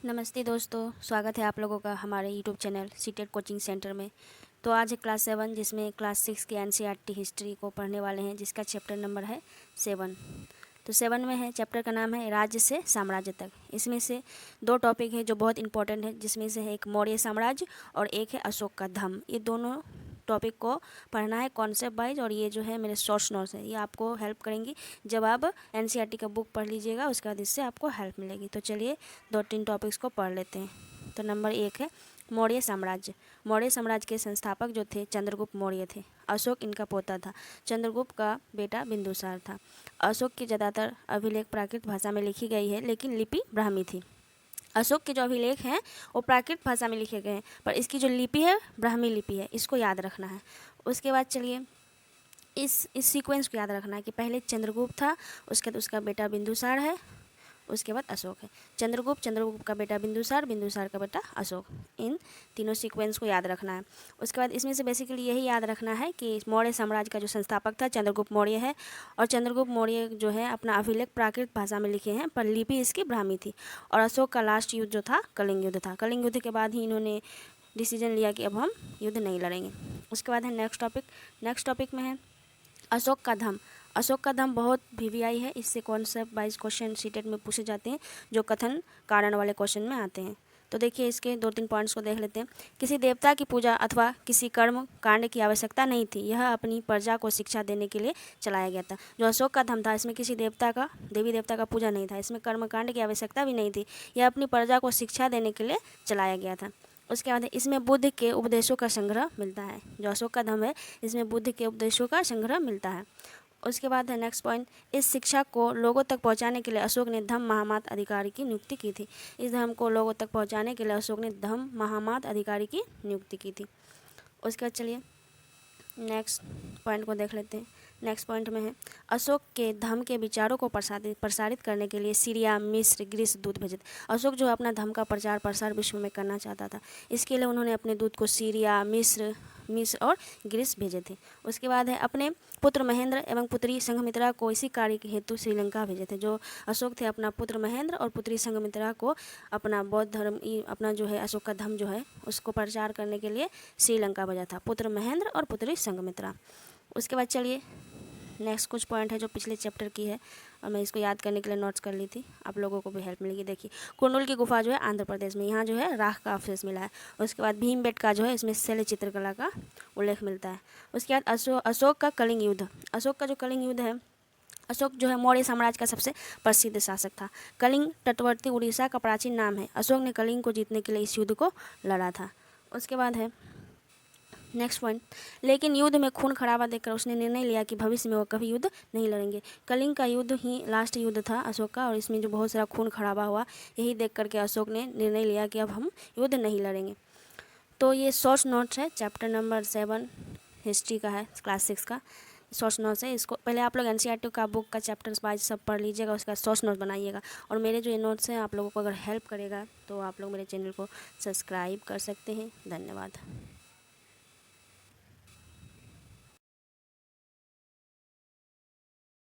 नमस्ते दोस्तों, स्वागत है आप लोगों का हमारे YouTube channel CTET coaching centre में। तो आज है क्लास 7 जिसमें क्लास 6 के एनसीईआरटी हिस्ट्री को पढ़ने वाले हैं, जिसका चैप्टर नंबर है 7। तो 7 में है, चैप्टर का नाम है राज्य से साम्राज्य तक। इसमें से 2 टॉपिक है जो बहुत इंपॉर्टेंट है, जिसमें से है एक मौर्य साम्राज्य और एक है अशोक का धम्म। ये दोनों टॉपिक को पढ़ना है कॉन्सेप्ट वाइज, और ये जो है मेरे शॉर्ट्स नोट्स है, ये आपको हेल्प करेंगी जब आप एनसीईआरटी का बुक पढ़ लीजिएगा, उसके बाद इससे आपको हेल्प मिलेगी। तो चलिए 2-3 टॉपिक्स को पढ़ लेते हैं। तो नंबर 1 है मौर्य साम्राज्य। मौर्य साम्राज्य के संस्थापक जो थे चंद्रगुप्त मौर्य थे। अशोक इनका पोता था। चंद्रगुप्त का बेटा बिंदुसार था। अशोक की ज़्यादातर अभिलेख प्राकृत भाषा में लिखी गई है, लेकिन लिपि ब्राह्मी थी। अशोक के जो अभिलेख हैं वो प्राकृत भाषा में लिखे गए हैं, पर इसकी जो लिपि है ब्राह्मी लिपि है, इसको याद रखना है। उसके बाद चलिए इस सीक्वेंस को याद रखना है कि पहले चंद्रगुप्त था, उसके बाद उसका बेटा बिंदुसार है, उसके बाद अशोक है। चंद्रगुप्त का बेटा बिंदुसार का बेटा अशोक। इन तीनों सीक्वेंस को याद रखना है। उसके बाद इसमें से बेसिकली यही याद रखना है कि मौर्य साम्राज्य का जो संस्थापक था चंद्रगुप्त मौर्य है, और चंद्रगुप्त मौर्य जो है अपना अभिलेख प्राकृत भाषा में लिखे हैं, पर लिपि इसकी ब्राह्मी थी। और अशोक का लास्ट युद्ध जो था कलिंग युद्ध था। कलिंग युद्ध के बाद ही इन्होंने डिसीजन लिया कि अब हम युद्ध नहीं लड़ेंगे। उसके बाद है नेक्स्ट टॉपिक में है अशोक का धम्म। अशोक का धम्म बहुत वीवीआई है, इससे कॉन्सेप्ट वाइज क्वेश्चन सीटेट में पूछे जाते हैं, जो कथन कारण वाले क्वेश्चन में आते हैं। तो देखिए इसके 2-3 पॉइंट्स को देख लेते हैं। किसी देवता की पूजा अथवा किसी कर्म कांड की आवश्यकता नहीं थी, यह अपनी प्रजा को शिक्षा देने के लिए चलाया गया था। जो अशोक का धम्म था, इसमें किसी देवी देवता का पूजा नहीं था, इसमें कर्म कांड की आवश्यकता भी नहीं थी, यह अपनी प्रजा को शिक्षा देने के लिए चलाया गया था। उसके बाद इसमें बुद्ध के उपदेशों का संग्रह मिलता है। जो अशोक का धम्म है, इसमें बुद्ध के उपदेशों का संग्रह मिलता है। उसके बाद है नेक्स्ट पॉइंट, इस शिक्षा को लोगों तक पहुंचाने के लिए अशोक ने धम्म महामात अधिकारी की नियुक्ति की थी। इस धर्म को लोगों तक पहुंचाने के लिए अशोक ने धम्म महामात अधिकारी की नियुक्ति की थी। उसके बाद चलिए नेक्स्ट पॉइंट को देख लेते हैं। नेक्स्ट पॉइंट में है अशोक के धम्म के विचारों को प्रसारित करने के लिए सीरिया, मिस्र, ग्रीस दूत भेजे थे। अशोक जो अपना धम्म का प्रचार प्रसार विश्व में करना चाहता था, इसके लिए उन्होंने अपने दूत को सीरिया, मिस्र और ग्रीस भेजे थे। उसके बाद है अपने पुत्र महेंद्र एवं पुत्री संघमित्रा को इसी कार्य के हेतु श्रीलंका भेजे थे। जो अशोक थे अपना पुत्र महेंद्र और पुत्री संघमित्रा को अपना बौद्ध धर्म अपना जो है अशोक का धम्म जो है उसको प्रचार करने के लिए श्रीलंका भेजा था, पुत्र महेंद्र और पुत्री संघमित्रा। उसके बाद चलिए नेक्स्ट कुछ पॉइंट है जो पिछले चैप्टर की है, और मैं इसको याद करने के लिए नोट्स कर ली थी, आप लोगों को भी हेल्प मिलेगी। देखिए कुंडल की गुफा जो है आंध्र प्रदेश में, यहाँ जो है राख का अवशेष मिला है। उसके बाद भीमबेटका जो है, इसमें शैल चित्रकला का उल्लेख मिलता है। उसके बाद अशोक का कलिंग युद्ध। अशोक का जो कलिंग युद्ध है, अशोक जो है मौर्य साम्राज्य का सबसे प्रसिद्ध शासक था। कलिंग तटवर्ती उड़ीसा का प्राचीन नाम है। अशोक ने कलिंग को जीतने के लिए इस युद्ध को लड़ा था। उसके बाद है नेक्स्ट पॉइंट, लेकिन युद्ध में खून खराबा देखकर उसने निर्णय लिया कि भविष्य में वो कभी युद्ध नहीं लड़ेंगे। कलिंग का युद्ध ही लास्ट युद्ध था अशोक का, और इसमें जो बहुत सारा खून खराबा हुआ, यही देख करके अशोक ने निर्णय लिया कि अब हम युद्ध नहीं लड़ेंगे। तो ये शॉर्ट नोट्स है, चैप्टर नंबर 7 हिस्ट्री का है, क्लास 6 का शॉर्ट नोट्स है। इसको पहले आप लोग एनसीईआरटी का बुक का चैप्टर्स वाइज सब पढ़ लीजिएगा, उसका शॉर्ट नोट बनाइएगा। और मेरे जो ये नोट्स हैं आप लोगों को अगर हेल्प करेगा तो आप लोग मेरे चैनल को सब्सक्राइब कर सकते हैं। धन्यवाद।